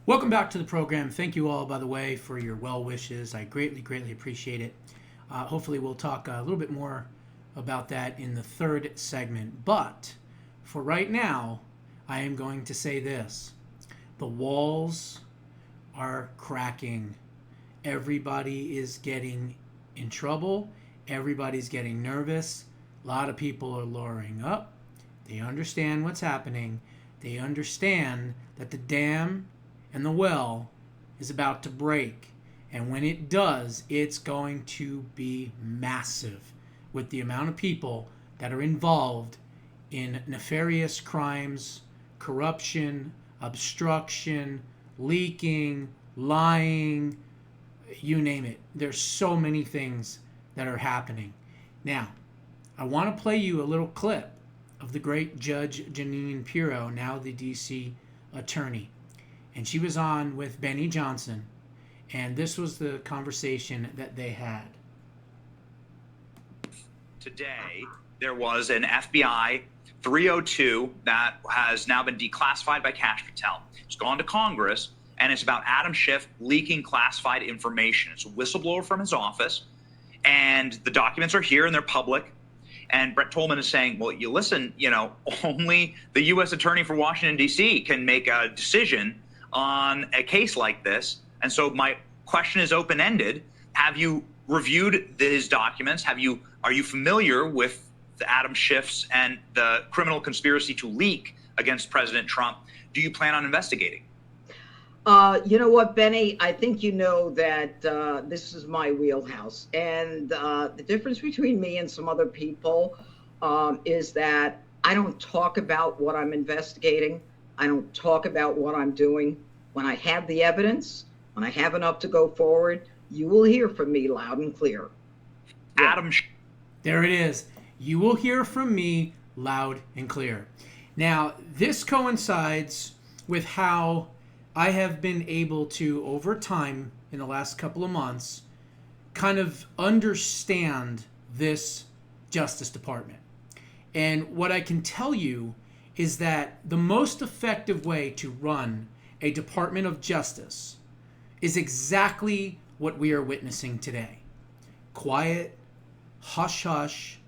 Welcome back to the program. Thank you all, by the way, for your well wishes. I greatly, greatly appreciate it. Hopefully, we'll talk a little bit more about that in the third segment. But for right now, I am going to say this. The walls are cracking. Everybody is getting in trouble. Everybody's getting nervous. A lot of people are lowering up. They understand what's happening. They understand that the dam and the well is about to break. And when it does, it's going to be massive with the amount of people that are involved in nefarious crimes, corruption, obstruction, leaking, lying, you name it. There's so many things that are happening. Now, I want to play you a little clip of the great Judge Jeanine Pirro, now the D.C. attorney. And she was on with Benny Johnson, and this was the conversation that they had. Today, there was an FBI 302 that has now been declassified by Kash Patel. It's gone to Congress, and it's about Adam Schiff leaking classified information. It's a whistleblower from his office, and the documents are here and they're public. And Brett Tolman is saying, well, you listen, only the U.S. Attorney for Washington, D.C. can make a decision on a case like this. And so my question is open-ended. Have you reviewed his documents? Are you familiar with the Adam Schiff's and the criminal conspiracy to leak against President Trump? Do you plan on investigating? You know what, Benny? I think you know that this is my wheelhouse. And the difference between me and some other people is that I don't talk about what I'm investigating. I don't talk about what I'm doing. When I have the evidence, when I have enough to go forward, you will hear from me loud and clear. Yeah. There it is. You will hear from me loud and clear. Now, this coincides with how I have been able to, over time, in the last couple of months, kind of understand this Justice Department. And what I can tell you is that the most effective way to run a Department of Justice is exactly what we are witnessing today. Quiet, hush-hush,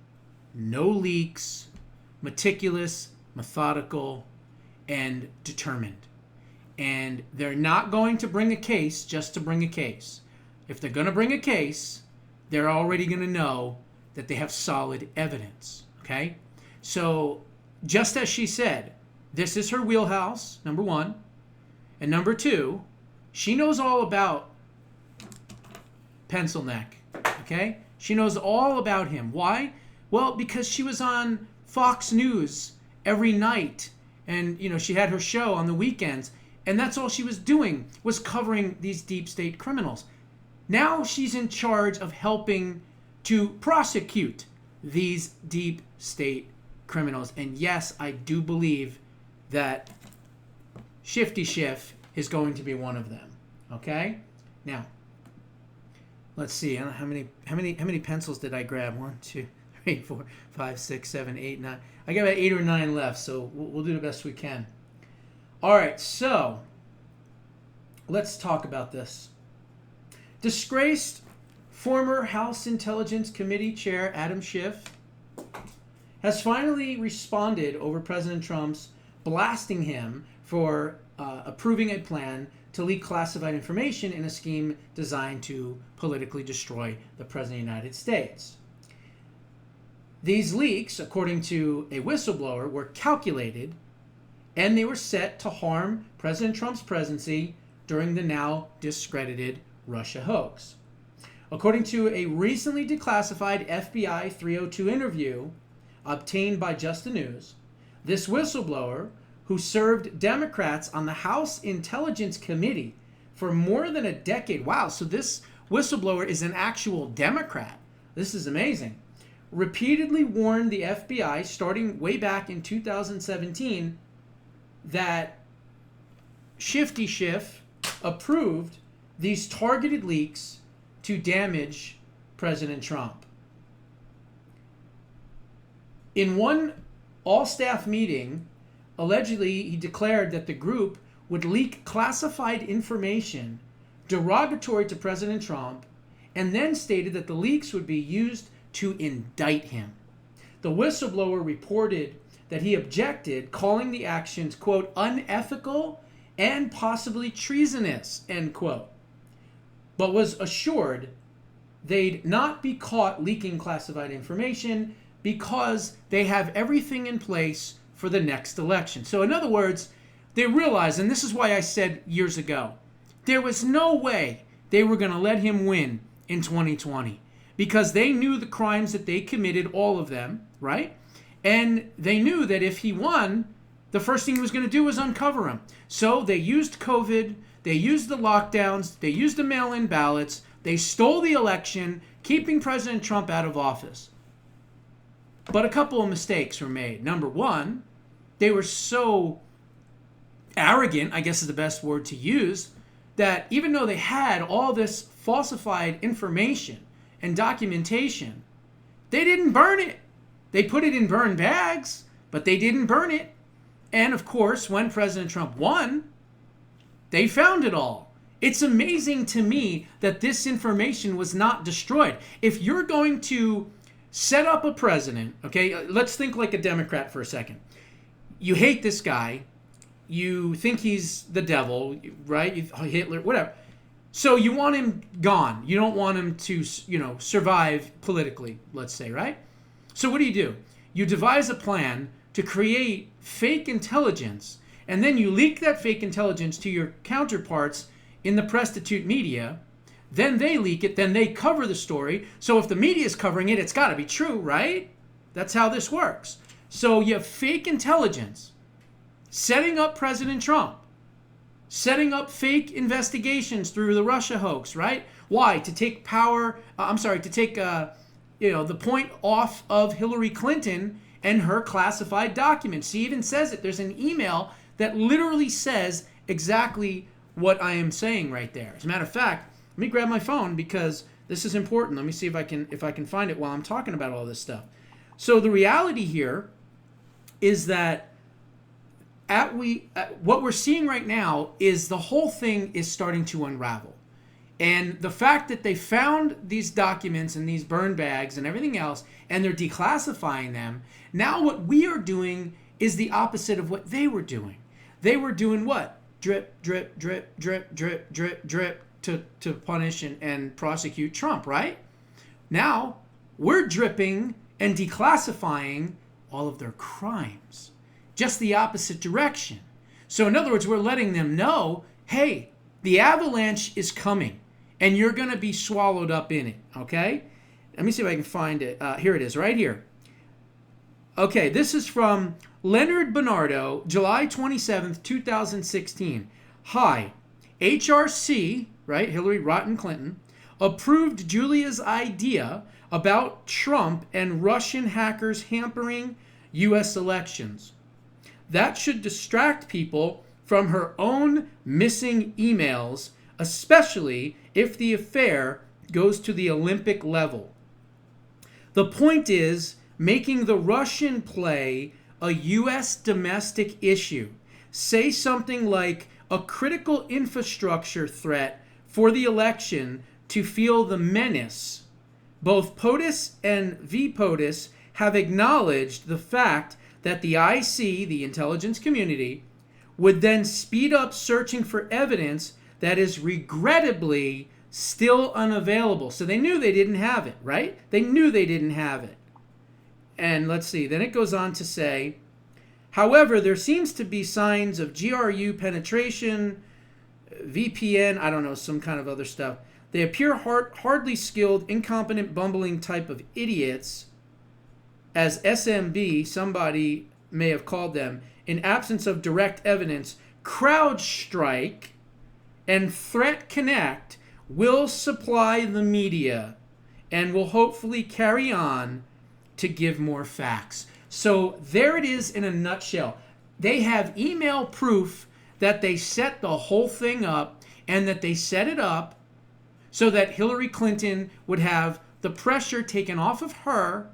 no leaks, meticulous, methodical, and determined. And they're not going to bring a case just to bring a case. If they're going to bring a case, they're already going to know that they have solid evidence, okay? So, just as she said, this is her wheelhouse, number one. And number two, she knows all about Pencil Neck, okay? She knows all about him. Why? Well, because she was on Fox News every night. And, she had her show on the weekends. And that's all she was doing, was covering these deep state criminals. Now she's in charge of helping to prosecute these deep state criminals. And yes, I do believe that Shifty Schiff is going to be one of them. Okay? Now, let's see. I don't know how many pencils did I grab? 1, 2, 3, 4, 5, 6, 7, 8, 9. I got about 8 or 9 left, so we'll do the best we can. All right, so let's talk about this. Disgraced former House Intelligence Committee Chair Adam Schiff has finally responded over President Trump's blasting him for approving a plan to leak classified information in a scheme designed to politically destroy the President of the United States. These leaks, according to a whistleblower, were calculated and they were set to harm President Trump's presidency during the now discredited Russia hoax. According to a recently declassified FBI 302 interview obtained by Just the News, this whistleblower, who served Democrats on the House Intelligence Committee for more than a decade, wow, so this whistleblower is an actual Democrat. This is amazing. Repeatedly warned the FBI, starting way back in 2017, that Shifty Schiff approved these targeted leaks to damage President Trump. In one all-staff meeting, allegedly he declared that the group would leak classified information derogatory to President Trump, and then stated that the leaks would be used to indict him. The whistleblower reported that he objected, calling the actions, quote, unethical and possibly treasonous, end quote, but was assured they'd not be caught leaking classified information because they have everything in place for the next election. So in other words, they realized, and this is why I said years ago, there was no way they were going to let him win in 2020 because they knew the crimes that they committed, all of them, right? And they knew that if he won, the first thing he was going to do was uncover him. So they used COVID, they used the lockdowns, they used the mail-in ballots, they stole the election, keeping President Trump out of office. But a couple of mistakes were made. Number one, they were so arrogant, I guess is the best word to use, that even though they had all this falsified information and documentation, they didn't burn it. They put it in burn bags, but they didn't burn it. And of course, when President Trump won, they found it all. It's amazing to me that this information was not destroyed. If you're going to set up a president, okay, let's think like a Democrat for a second. You hate this guy. You think he's the devil, right? Hitler, whatever. So you want him gone. You don't want him to, survive politically, let's say, right? So what do? You devise a plan to create fake intelligence, and then you leak that fake intelligence to your counterparts in the prostitute media. Then they leak it, then they cover the story. So if the media is covering it, it's got to be true, right? That's how this works. So you have fake intelligence setting up President Trump, setting up fake investigations through the Russia hoax, right? Why? To take the point off of Hillary Clinton and her classified documents. She even says it. There's an email that literally says exactly what I am saying right there. As a matter of fact, let me grab my phone because this is important. Let me see if I can find it while I'm talking about all this stuff. So the reality here is that what we're seeing right now is the whole thing is starting to unravel. And the fact that they found these documents and these burn bags and everything else, and they're declassifying them, now what we are doing is the opposite of what they were doing. They were doing what? Drip, drip, drip, drip, drip, drip, drip to punish and prosecute Trump, right? Now, we're dripping and declassifying all of their crimes. Just the opposite direction. So in other words, we're letting them know, hey, the avalanche is coming and you're going to be swallowed up in it, okay? Let me see if I can find it. Here it is, right here. Okay, this is from Leonard Bernardo, July 27th, 2016. Hi, HRC, right, Hillary Rotten Clinton, approved Julia's idea about Trump and Russian hackers hampering U.S. elections. That should distract people from her own missing emails, especially if the affair goes to the Olympic level. The point is making the Russian play a U.S. domestic issue. Say something like a critical infrastructure threat for the election to feel the menace. Both POTUS and VPOTUS have acknowledged the fact that the IC, the intelligence community, would then speed up searching for evidence that is regrettably still unavailable. So they knew they didn't have it, right? They knew they didn't have it. And let's see, then it goes on to say, however, there seems to be signs of GRU penetration, VPN, I don't know, some kind of other stuff. They appear hardly skilled, incompetent, bumbling type of idiots, as SMB, somebody may have called them, in absence of direct evidence. CrowdStrike and Threat Connect will supply the media and will hopefully carry on to give more facts. So there it is in a nutshell. They have email proof that they set the whole thing up and that they set it up so that Hillary Clinton would have the pressure taken off of her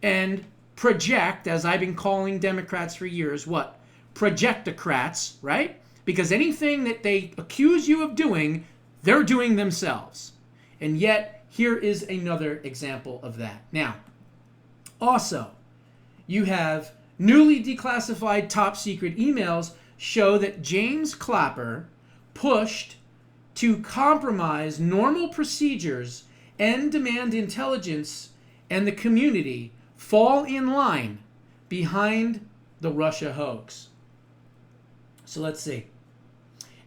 and project, as I've been calling Democrats for years, what? Projectocrats, right? because anything that they accuse you of doing, they're doing themselves. And yet, here is another example of that. Now, also, you have newly declassified top secret emails show that James Clapper pushed to compromise normal procedures and demand intelligence and the community fall in line behind the Russia hoax. So let's see.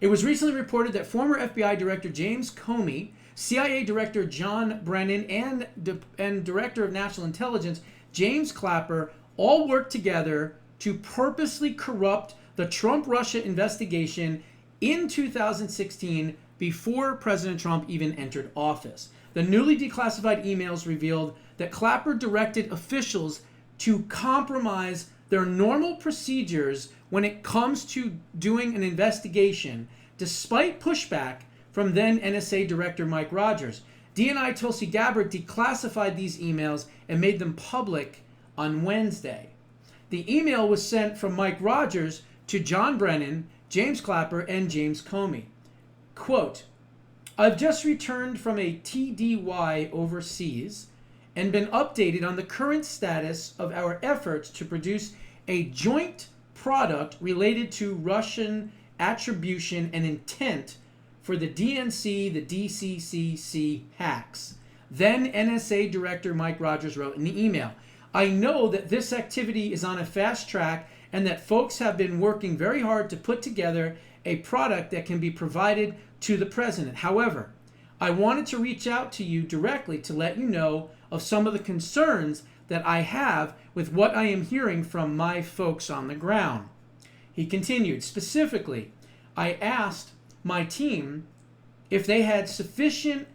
It was recently reported that former FBI Director James Comey, CIA Director John Brennan, and Director of National Intelligence James Clapper all worked together to purposely corrupt the Trump-Russia investigation in 2016 before President Trump even entered office. The newly declassified emails revealed that Clapper directed officials to compromise their normal procedures when it comes to doing an investigation, despite pushback from then NSA Director Mike Rogers. DNI Tulsi Gabbard declassified these emails and made them public on Wednesday. The email was sent from Mike Rogers to John Brennan, James Clapper, and James Comey. Quote, I've just returned from a TDY overseas and been updated on the current status of our efforts to produce a joint product related to Russian attribution and intent for the DNC, the DCCC hacks. Then NSA Director Mike Rogers wrote in the email, I know that this activity is on a fast track and that folks have been working very hard to put together a product that can be provided to the president. However, I wanted to reach out to you directly to let you know of some of the concerns that I have with what I am hearing from my folks on the ground. He continued, specifically, I asked my team if they had sufficient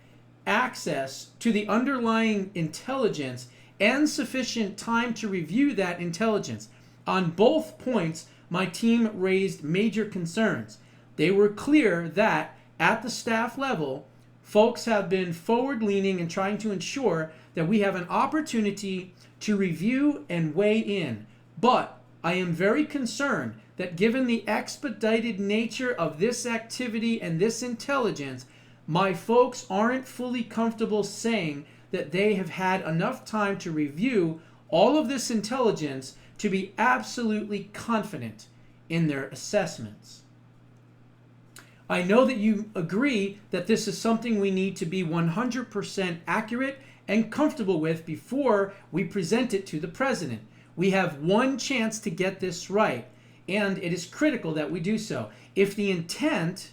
access to the underlying intelligence and sufficient time to review that intelligence. On both points, my team raised major concerns. They were clear that, at the staff level, folks have been forward-leaning and trying to ensure that we have an opportunity to review and weigh in. But I am very concerned that given the expedited nature of this activity and this intelligence, my folks aren't fully comfortable saying that they have had enough time to review all of this intelligence to be absolutely confident in their assessments. I know that you agree that this is something we need to be 100% accurate and comfortable with before we present it to the president. We have one chance to get this right, and it is critical that we do so. If the intent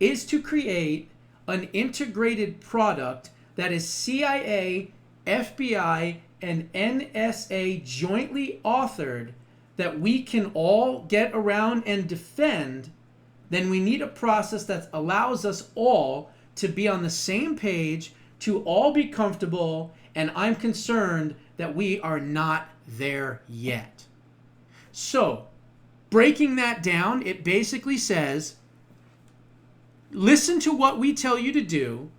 is to create an integrated product that is CIA, FBI, and NSA jointly authored that we can all get around and defend, then we need a process that allows us all to be on the same page, to all be comfortable, and I'm concerned that we are not there yet. So, breaking that down, it basically says, listen to what we tell you to do.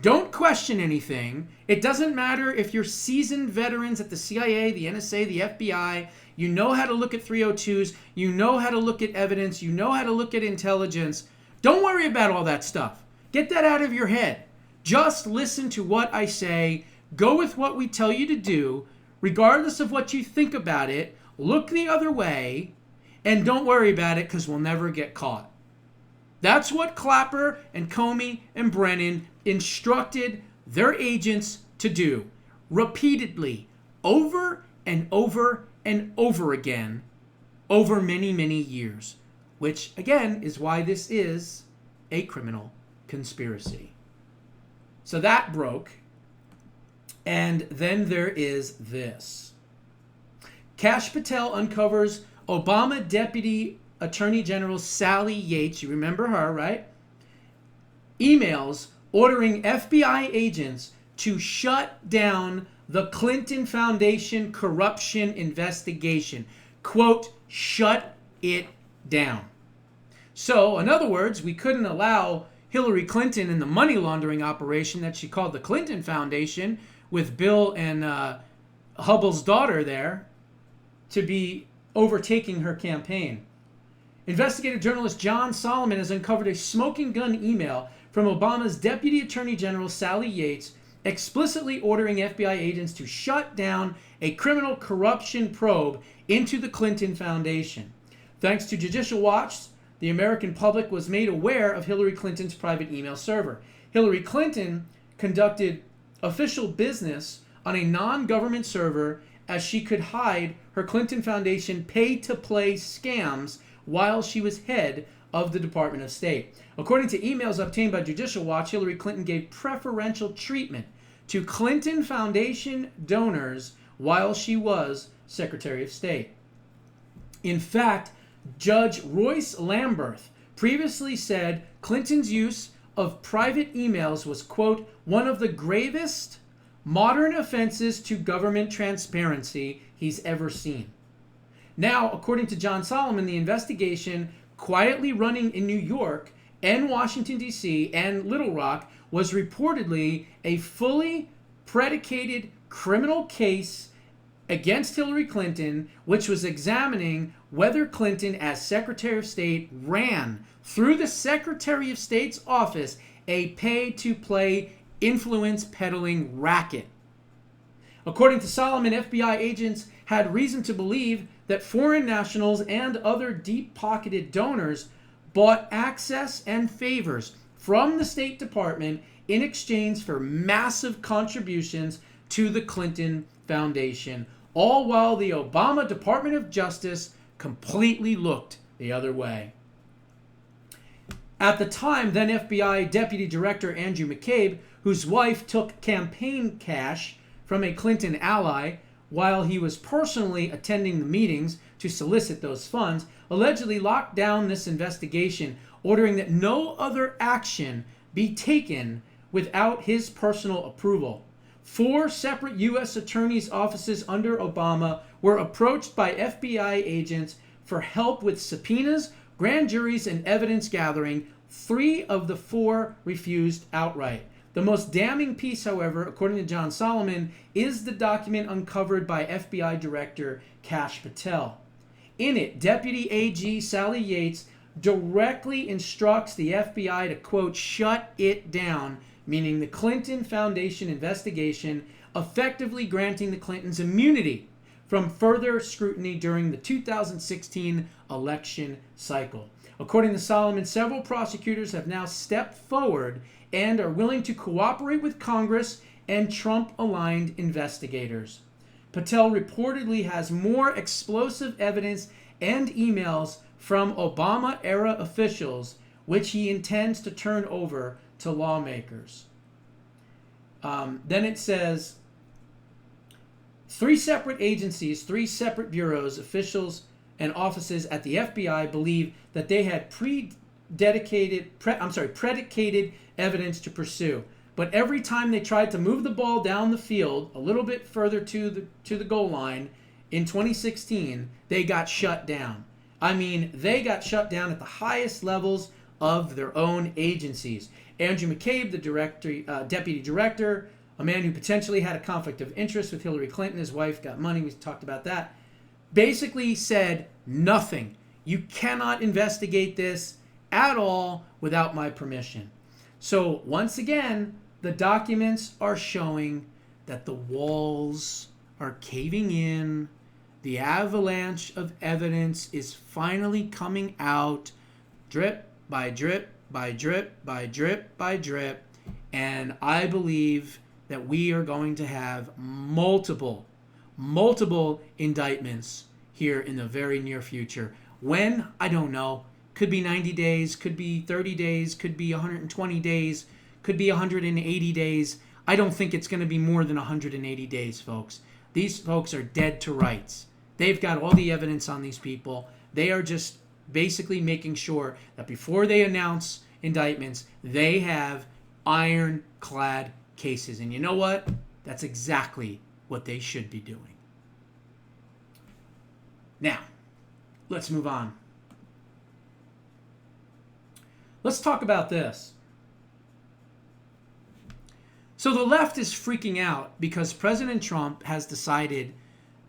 Don't question anything. It doesn't matter if you're seasoned veterans at the CIA, the NSA, the FBI. You know how to look at 302s. You know how to look at evidence. You know how to look at intelligence. Don't worry about all that stuff. Get that out of your head. Just listen to what I say. Go with what we tell you to do, regardless of what you think about it. Look the other way, and don't worry about it because we'll never get caught. That's what Clapper and Comey and Brennan instructed their agents to do repeatedly, over and over and over again, over many, many years, which again is why this is a criminal conspiracy. So that broke. And then there is this. Kash Patel uncovers Obama Deputy Attorney General Sally Yates, you remember her, right? Emails ordering FBI agents to shut down the Clinton Foundation corruption investigation. Quote, shut it down. So, in other words, we couldn't allow Hillary Clinton and the money laundering operation that she called the Clinton Foundation with Bill and Hubble's daughter there to be overtaking her campaign. Investigative journalist John Solomon has uncovered a smoking gun email from Obama's Deputy Attorney General Sally Yates explicitly ordering FBI agents to shut down a criminal corruption probe into the Clinton Foundation. Thanks to Judicial Watch, the American public was made aware of Hillary Clinton's private email server. Hillary Clinton conducted official business on a non-government server as she could hide her Clinton Foundation pay-to-play scams while she was head of the Department of State. According to emails obtained by Judicial Watch, Hillary Clinton gave preferential treatment to Clinton Foundation donors while she was Secretary of State. In fact, Judge Royce Lamberth previously said Clinton's use of private emails was, quote, one of the gravest modern offenses to government transparency he's ever seen. Now, according to John Solomon, the investigation quietly running in New York and Washington, D.C. and Little Rock was reportedly a fully predicated criminal case against Hillary Clinton, which was examining whether Clinton, as Secretary of State, ran through the Secretary of State's office a pay-to-play influence peddling racket. According to Solomon, FBI agents had reason to believe that foreign nationals and other deep-pocketed donors bought access and favors from the State Department in exchange for massive contributions to the Clinton Foundation, all while the Obama Department of Justice completely looked the other way. At the time, then FBI Deputy Director Andrew McCabe, whose wife took campaign cash from a Clinton ally while he was personally attending the meetings to solicit those funds, allegedly locked down this investigation, ordering that no other action be taken without his personal approval. 4 separate U.S. attorneys' offices under Obama were approached by FBI agents for help with subpoenas, grand juries, and evidence gathering. 3 of the 4 refused outright. The most damning piece, however, according to John Solomon, is the document uncovered by FBI Director Kash Patel. In it, Deputy AG Sally Yates directly instructs the FBI to, quote, shut it down, meaning the Clinton Foundation investigation, effectively granting the Clintons immunity from further scrutiny during the 2016 election cycle. According to Solomon, several prosecutors have now stepped forward and are willing to cooperate with Congress and Trump-aligned investigators. Patel reportedly has more explosive evidence and emails from Obama-era officials, which he intends to turn over to lawmakers. Then it says, 3 separate agencies, 3 separate bureaus, officials, and offices at the FBI believe that they had predicated evidence to pursue. But every time they tried to move the ball down the field a little bit further to the goal line in 2016, they got shut down. I mean, they got shut down at the highest levels of their own agencies. Andrew McCabe, the deputy director, a man who potentially had a conflict of interest with Hillary Clinton, his wife got money, we talked about that, basically said nothing. You cannot investigate this at all without my permission. So once again, the documents are showing that the walls are caving in. The avalanche of evidence is finally coming out, drip by drip by drip by drip by drip. And I believe that we are going to have multiple indictments here in the very near future. When? I don't know. Could be 90 days, could be 30 days, could be 120 days, could be 180 days. I don't think it's going to be more than 180 days, folks. These folks are dead to rights. They've got all the evidence on these people. They are just basically making sure that before they announce indictments, they have ironclad cases. And you know what? That's exactly what they should be doing. Now, let's move on. Let's talk about this. So the left is freaking out because President Trump has decided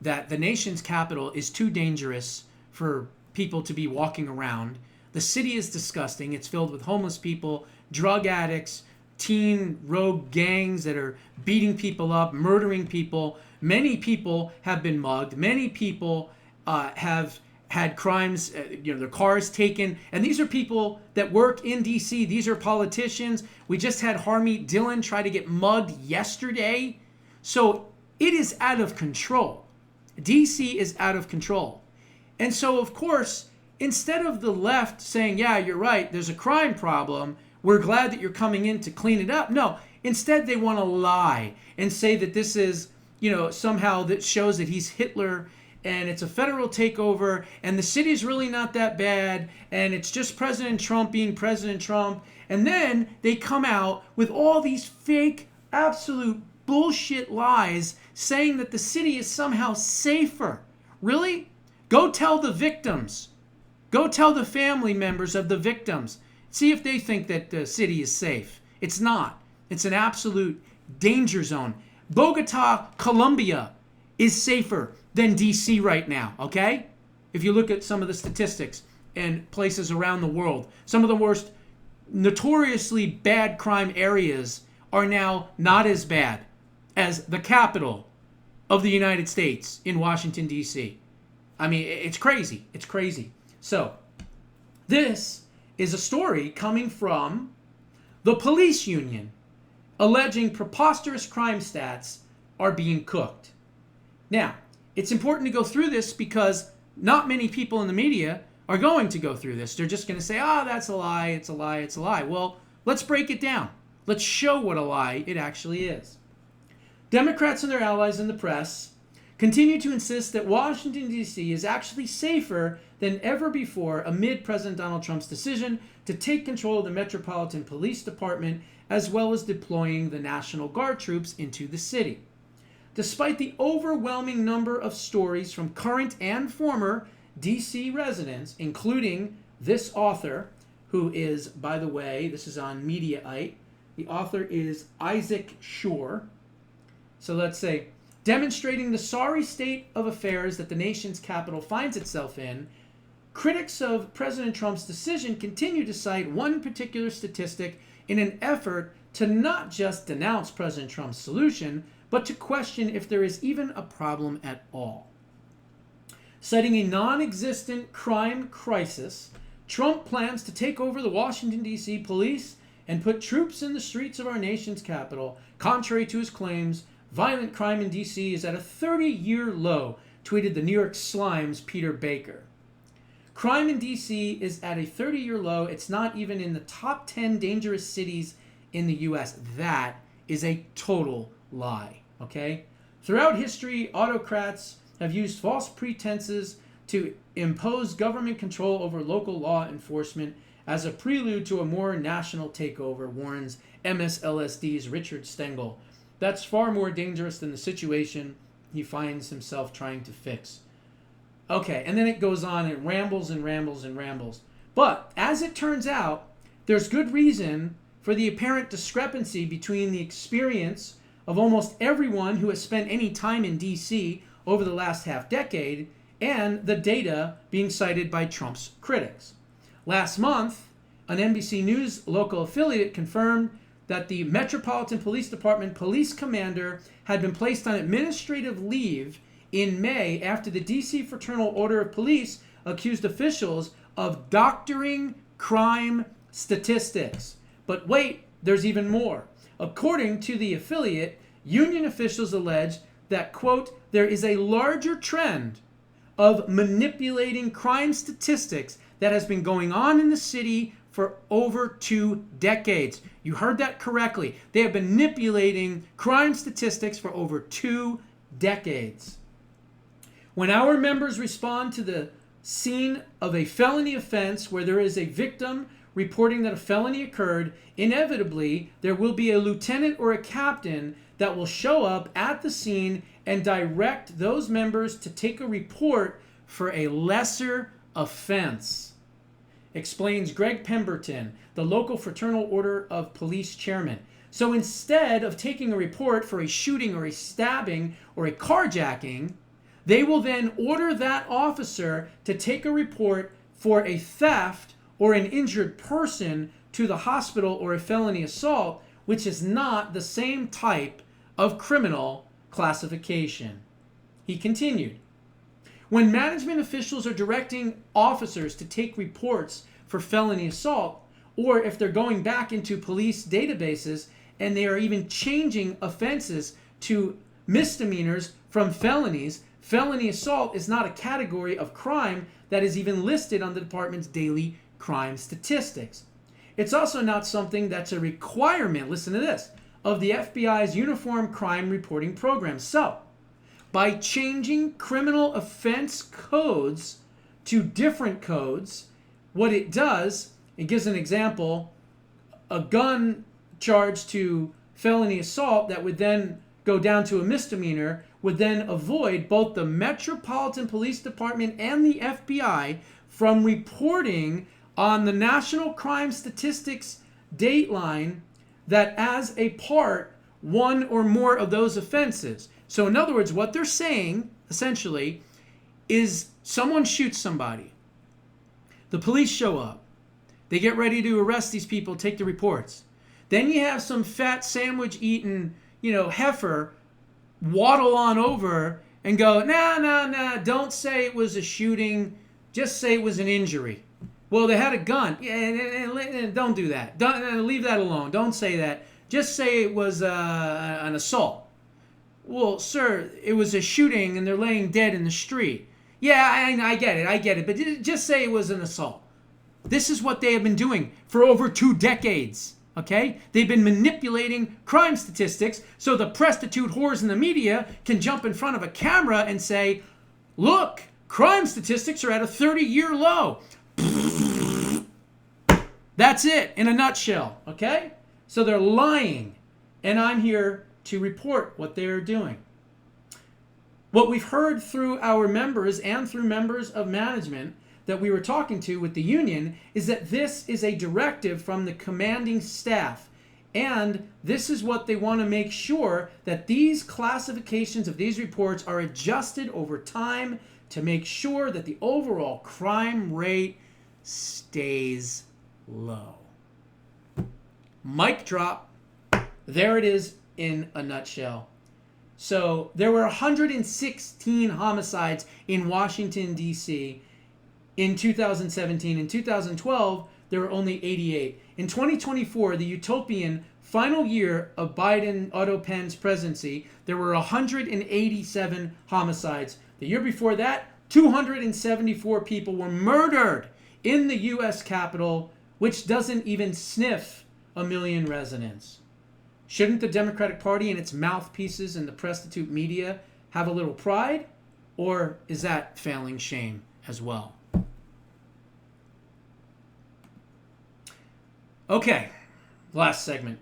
that the nation's capital is too dangerous for people to be walking around. The city is disgusting. It's filled with homeless people, drug addicts, teen rogue gangs that are beating people up, murdering people. Many people have been mugged. Many people have had crimes, their cars taken. And these are people that work in D.C. These are politicians. We just had Harmeet Dillon try to get mugged yesterday. So it is out of control. D.C. is out of control. And so, of course, instead of the left saying, yeah, you're right, there's a crime problem, we're glad that you're coming in to clean it up. No, instead they want to lie and say that this is, somehow that shows that he's Hitler and it's a federal takeover and the city is really not that bad and it's just President Trump being President Trump. And then they come out with all these fake, absolute bullshit lies saying that the city is somehow safer. Really? Go tell the victims. Go tell the family members of the victims. See if they think that the city is safe. It's not. It's an absolute danger zone. Bogota, Colombia is safer than D.C. right now, okay? If you look at some of the statistics and places around the world, some of the worst notoriously bad crime areas are now not as bad as the capital of the United States in Washington, D.C. I mean, it's crazy. It's crazy. So, this is a story coming from the police union alleging preposterous crime stats are being cooked. Now, it's important to go through this because not many people in the media are going to go through this. They're just going to say, that's a lie, it's a lie, it's a lie. Well, let's break it down. Let's show what a lie it actually is. Democrats and their allies in the press continue to insist that Washington, D.C. is actually safer than ever before amid President Donald Trump's decision to take control of the Metropolitan Police Department as well as deploying the National Guard troops into the city. Despite the overwhelming number of stories from current and former D.C. residents, including this author, who is, by the way, this is on Mediaite. The author is Isaac Shore. So let's say, demonstrating the sorry state of affairs that the nation's capital finds itself in, critics of President Trump's decision continue to cite one particular statistic in an effort to not just denounce President Trump's solution, but to question if there is even a problem at all. Citing a non-existent crime crisis, Trump plans to take over the Washington, D.C. police and put troops in the streets of our nation's capital. Contrary to his claims, violent crime in D.C. is at a 30-year low, tweeted the New York Slime's Peter Baker. Crime in D.C. is at a 30-year low. It's not even in the top 10 dangerous cities in the U.S. That is a total lie, okay? Throughout history, autocrats have used false pretenses to impose government control over local law enforcement as a prelude to a more national takeover, warns MSLSD's Richard Stengel. That's far more dangerous than the situation he finds himself trying to fix. Okay, and then it goes on, it rambles and rambles and rambles. But as it turns out, there's good reason for the apparent discrepancy between the experience of almost everyone who has spent any time in D.C. over the last half decade and the data being cited by Trump's critics. Last month, an NBC News local affiliate confirmed that the Metropolitan Police Department police commander had been placed on administrative leave in May after the D.C. Fraternal Order of Police accused officials of doctoring crime statistics. But wait, there's even more. According to the affiliate, union officials alleged that, quote, there is a larger trend of manipulating crime statistics that has been going on in the city for over 2 decades. You heard that correctly. They have been manipulating crime statistics for over 2 decades. When our members respond to the scene of a felony offense where there is a victim reporting that a felony occurred, inevitably there will be a lieutenant or a captain that will show up at the scene and direct those members to take a report for a lesser offense, explains Greg Pemberton, the local Fraternal Order of Police chairman. So instead of taking a report for a shooting or a stabbing or a carjacking, They will then order that officer to take a report for a theft or an injured person to the hospital or a felony assault, which is not the same type of criminal classification. He continued, when management officials are directing officers to take reports for felony assault, or if they're going back into police databases and they are even changing offenses to misdemeanors from felonies, felony assault is not a category of crime that is even listed on the department's daily crime statistics. It's also not something that's a requirement, listen to this, of the FBI's Uniform Crime Reporting Program. So, by changing criminal offense codes to different codes, what it does, it gives an example, a gun charge to felony assault that would then go down to a misdemeanor would then avoid both the Metropolitan Police Department and the FBI from reporting on the National Crime Statistics dateline that as a part one or more of those offenses. So in other words, what they're saying essentially is someone shoots somebody. The police show up. They get ready to arrest these people, take the reports. Then you have some fat sandwich eating, heifer waddle on over and go, nah, don't say it was a shooting, just say it was an injury. Well, they had a gun. Yeah, don't do that. Leave that alone. Don't say that. Just say it was an assault. Well, sir, it was a shooting and they're laying dead in the street. Yeah, I get it. But just say it was an assault. This is what they have been doing for over 2 decades. Okay? They've been manipulating crime statistics so the prostitute whores in the media can jump in front of a camera and say, look, crime statistics are at a 30-year low. That's it in a nutshell. Okay? So they're lying. And I'm here to report what they are doing. What we've heard through our members and through members of management that we were talking to with the union is that this is a directive from the commanding staff. And this is what they want to make sure that these classifications of these reports are adjusted over time to make sure that the overall crime rate stays low. Mic drop. There it is in a nutshell. So there were 116 homicides in Washington, D.C. in 2017. In 2012, there were only 88. In 2024, the utopian final year of Biden Otto Penn's presidency, there were 187 homicides. The year before that, 274 people were murdered in the U.S. Capitol, which doesn't even sniff a million residents. Shouldn't the Democratic Party and its mouthpieces and the prostitute media have a little pride? Or is that failing shame as well? Okay, last segment.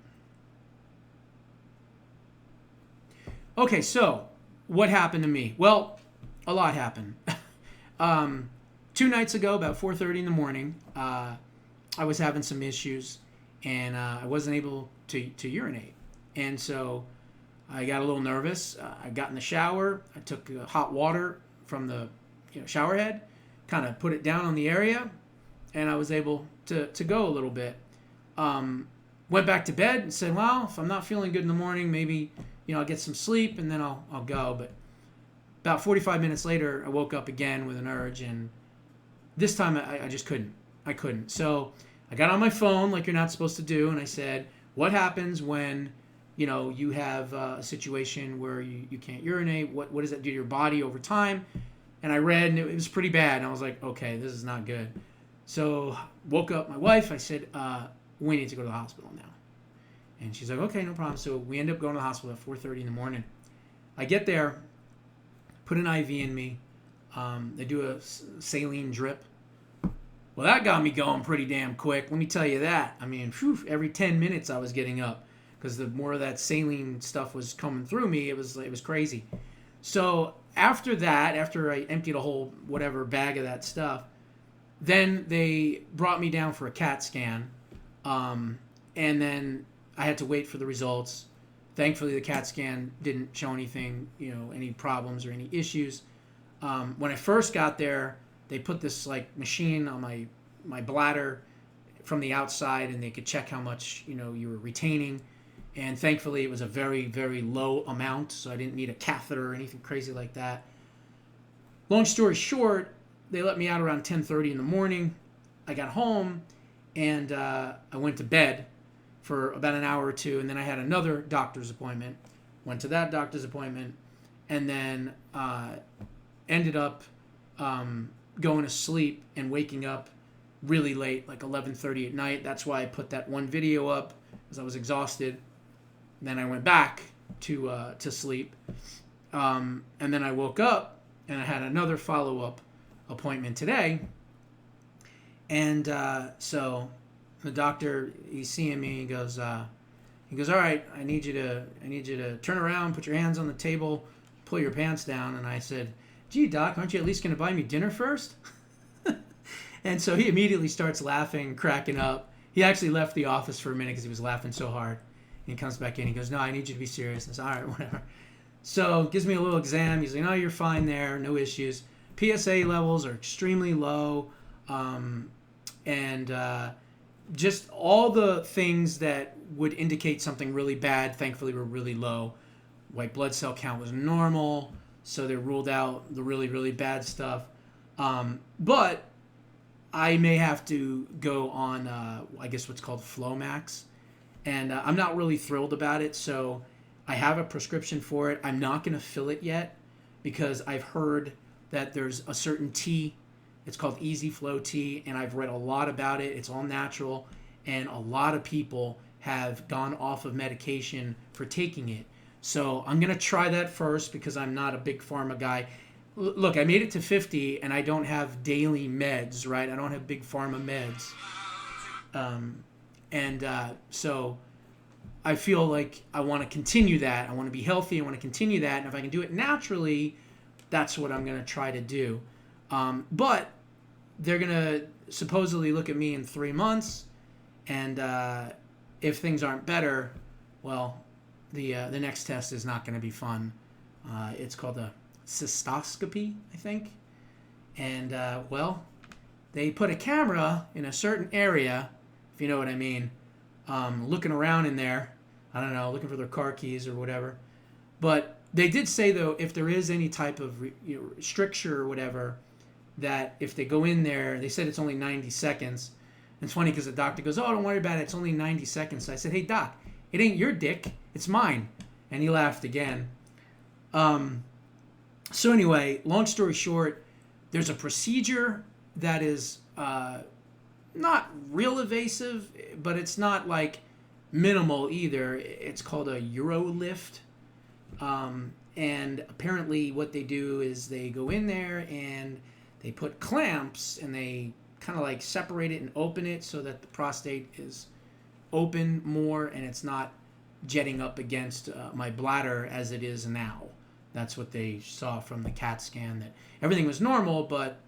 Okay, so what happened to me? Well, a lot happened. 2 nights ago, about 4:30 in the morning, I was having some issues, and I wasn't able to urinate. And so I got a little nervous. I got in the shower. I took hot water from the shower head, kind of put it down on the area, and I was able to go a little bit. Went back to bed and said, well, if I'm not feeling good in the morning, maybe I'll get some sleep and then I'll go. But about 45 minutes later, I woke up again with an urge, and this time I just couldn't. I couldn't. So I got on my phone like you're not supposed to do, and I said, what happens when you have a situation where you can't urinate? What does that do to your body over time? And I read, and it was pretty bad. And I was like, okay, this is not good. So woke up my wife. I said, we need to go to the hospital now. And she's like, okay, no problem. So we end up going to the hospital at 4:30 in the morning. I get there, put an IV in me. They do a saline drip. Well, that got me going pretty damn quick. Let me tell you that. I mean, every 10 minutes I was getting up because the more of that saline stuff was coming through me, it was crazy. So after that, after I emptied a whole whatever bag of that stuff, then they brought me down for a CAT scan. And then I had to wait for the results. Thankfully, the CAT scan didn't show anything, any problems or any issues. when I first got there, they put this like machine on my bladder from the outside, and they could check how much you were retaining. And thankfully, it was a very, very low amount, so I didn't need a catheter or anything crazy like that. Long story short, they let me out around 10:30 in the morning. I got home, and I went to bed for about an hour or two, and then I had another doctor's appointment. Went to that doctor's appointment, and then ended up going to sleep and waking up really late, like 11:30 at night. That's why I put that one video up, because I was exhausted. Then I went back to sleep, and then I woke up and I had another follow-up appointment today. And so the doctor, he's seeing me. He goes, all right, I need you to turn around, put your hands on the table, pull your pants down. And I said, gee, doc, aren't you at least going to buy me dinner first? And so he immediately starts laughing, cracking up. He actually left the office for a minute because he was laughing so hard. And he comes back in. He goes, no, I need you to be serious. I said, all right, whatever. So gives me a little exam. He's like, no, you're fine there. No issues. PSA levels are extremely low. And just all the things that would indicate something really bad, thankfully, were really low. White blood cell count was normal. So they ruled out the really, really bad stuff. But I may have to go on, I guess what's called Flomax. And I'm not really thrilled about it. So I have a prescription for it. I'm not going to fill it yet because I've heard that there's a certain tea. It's called Easy Flow tea. And I've read a lot about it. It's all natural. And a lot of people have gone off of medication for taking it. So I'm going to try that first because I'm not a big pharma guy. Look, I made it to 50 and I don't have daily meds, right? I don't have big pharma meds. So I feel like I want to continue that. I want to be healthy. I want to continue that. And if I can do it naturally, that's what I'm going to try to do. But they're going to supposedly look at me in 3 months. And if things aren't better, well, the next test is not going to be fun. It's called a cystoscopy, I think. And, well, they put a camera in a certain area, if you know what I mean, looking around in there. I don't know, looking for their car keys or whatever. But they did say, though, if there is any type of stricture or whatever, that if they go in there, they said it's only 90 seconds. And it's funny because the doctor goes, oh, don't worry about it. It's only 90 seconds. So I said, hey, doc, it ain't your dick. It's mine. And he laughed again. So anyway, long story short, there's a procedure that is not real invasive, but it's not like minimal either. It's called a Urolift. And apparently what they do is they go in there and they put clamps and they kind of like separate it and open it so that the prostate is open more and it's not jetting up against my bladder as it is now. That's what they saw from the CAT scan, that everything was normal, but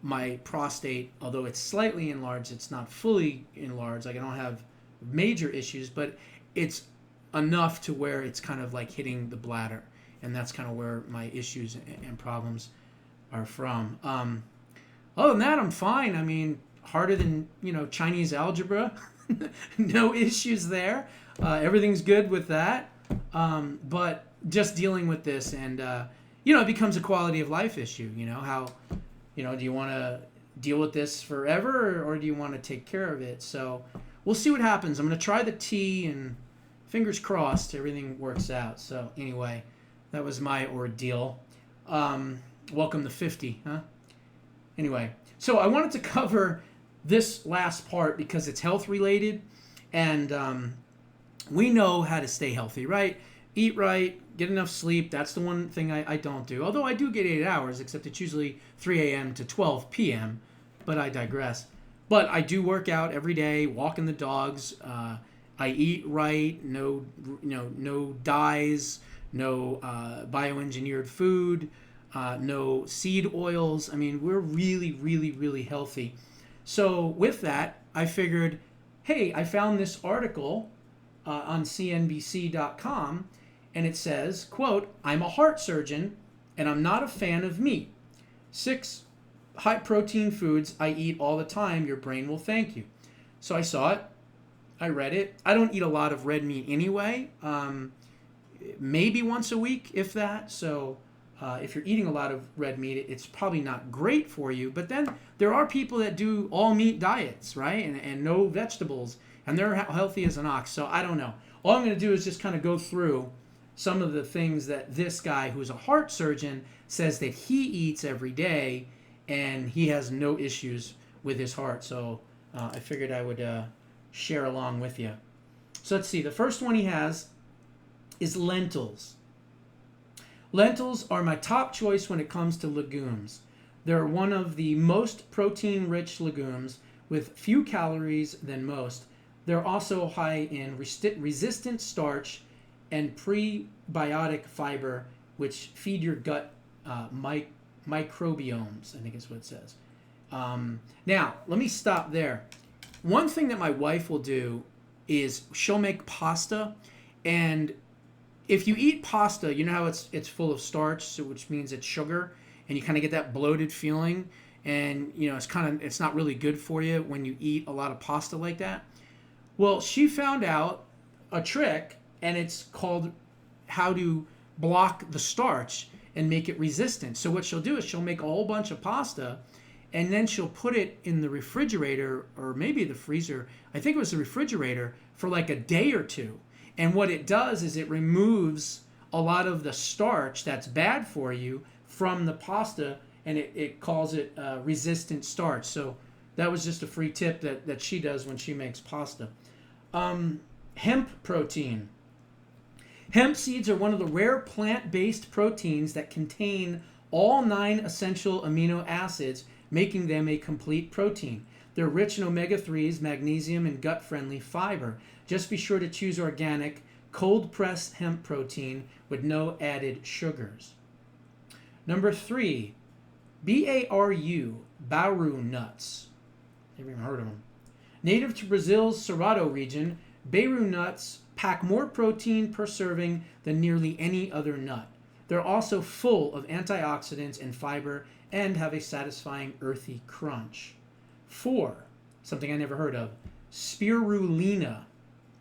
my prostate, although it's slightly enlarged, it's not fully enlarged. Like I don't have major issues, but it's enough to where it's kind of like hitting the bladder. And that's kind of where my issues and problems are from. Other than that, I'm fine. I mean, harder than, Chinese algebra. No issues there. Everything's good with that. But just dealing with this and, it becomes a quality of life issue. How, do you want to deal with this forever or do you want to take care of it? So we'll see what happens. I'm going to try the tea and fingers crossed everything works out. So anyway, that was my ordeal. Welcome to 50, huh? Anyway, so I wanted to cover this last part because it's health related and we know how to stay healthy, right? Eat right, get enough sleep. That's the one thing I don't do. Although I do get 8 hours, except it's usually 3 a.m. to 12 p.m. But I digress. But I do work out every day, walking the dogs. I eat right, no dyes, no bioengineered food, no seed oils. I mean, we're really, really, really healthy. So with that, I figured, hey, I found this article on CNBC.com, and it says, quote, I'm a heart surgeon, and I'm not a fan of meat. 6 high protein foods I eat all the time. Your brain will thank you. So I saw it. I read it. I don't eat a lot of red meat anyway. Maybe once a week, if that. So if you're eating a lot of red meat, it's probably not great for you. But then there are people that do all meat diets, right? And no vegetables. And they're healthy as an ox. So I don't know. All I'm going to do is just kind of go through some of the things that this guy, who's a heart surgeon, says that he eats every day. And he has no issues with his heart. So I figured I would share along with you. So let's see. The first one he has is lentils. Lentils are my top choice when it comes to legumes. They're one of the most protein-rich legumes with few calories than most. They're also high in resistant starch and prebiotic fiber, which feed your gut microbiomes, I think is what it says. Now, let me stop there. One thing that my wife will do is she'll make pasta, and if you eat pasta, you know how it's full of starch, so which means it's sugar, and you kind of get that bloated feeling, and it's not really good for you when you eat a lot of pasta like that. Well, she found out a trick, and it's called how to block the starch and make it resistant. So what she'll do is she'll make a whole bunch of pasta, and then she'll put it in the refrigerator or maybe the freezer. I think it was the refrigerator for like a day or two. And what it does is it removes a lot of the starch that's bad for you from the pasta, and it calls it resistant starch. So that was just a free tip that she does when she makes pasta. Hemp protein. Hemp seeds are one of the rare plant-based proteins that contain all 9 essential amino acids, making them a complete protein. They're rich in omega-3s, magnesium, and gut-friendly fiber. Just be sure to choose organic, cold-pressed hemp protein with no added sugars. Number 3, baru nuts. Never even heard of them. Native to Brazil's Cerrado region, baru nuts pack more protein per serving than nearly any other nut. They're also full of antioxidants and fiber and have a satisfying earthy crunch. 4, something I never heard of, spirulina.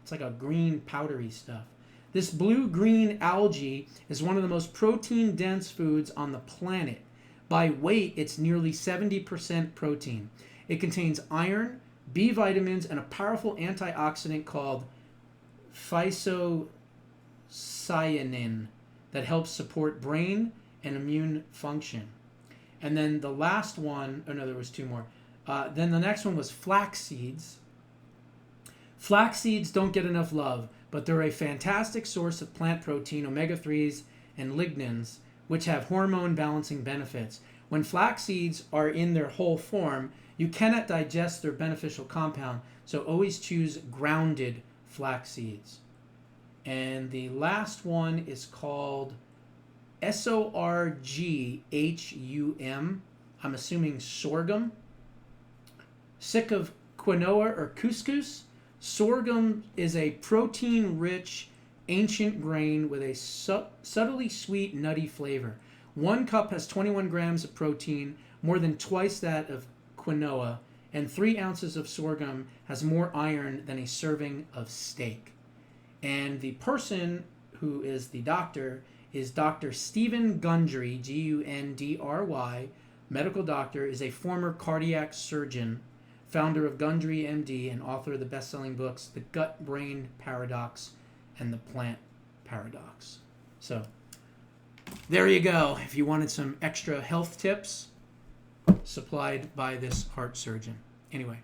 It's like a green powdery stuff. This blue-green algae is one of the most protein-dense foods on the planet. By weight, it's nearly 70% protein. It contains iron, B vitamins, and a powerful antioxidant called phycocyanin that helps support brain and immune function. And then the last one, there was 2 more. Then the next one was flax seeds. Flax seeds don't get enough love, but they're a fantastic source of plant protein, omega-3s, and lignans, which have hormone balancing benefits. When flax seeds are in their whole form, you cannot digest their beneficial compound, so always choose grounded flax seeds. And the last one is called sorghum. I'm assuming sorghum. Sick of quinoa or couscous? Sorghum is a protein-rich ancient grain with a subtly sweet, nutty flavor. 1 cup has 21 grams of protein, more than twice that of quinoa, and 3 ounces of sorghum has more iron than a serving of steak. And the person who is the doctor is Dr. Stephen Gundry, Gundry, medical doctor, is a former cardiac surgeon, founder of Gundry MD, and author of the best-selling books The Gut-Brain Paradox and The Plant Paradox. So there you go. If you wanted some extra health tips, supplied by this heart surgeon. Anyway,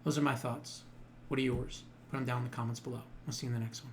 those are my thoughts. What are yours? Put them down in the comments below. I'll see you in the next one.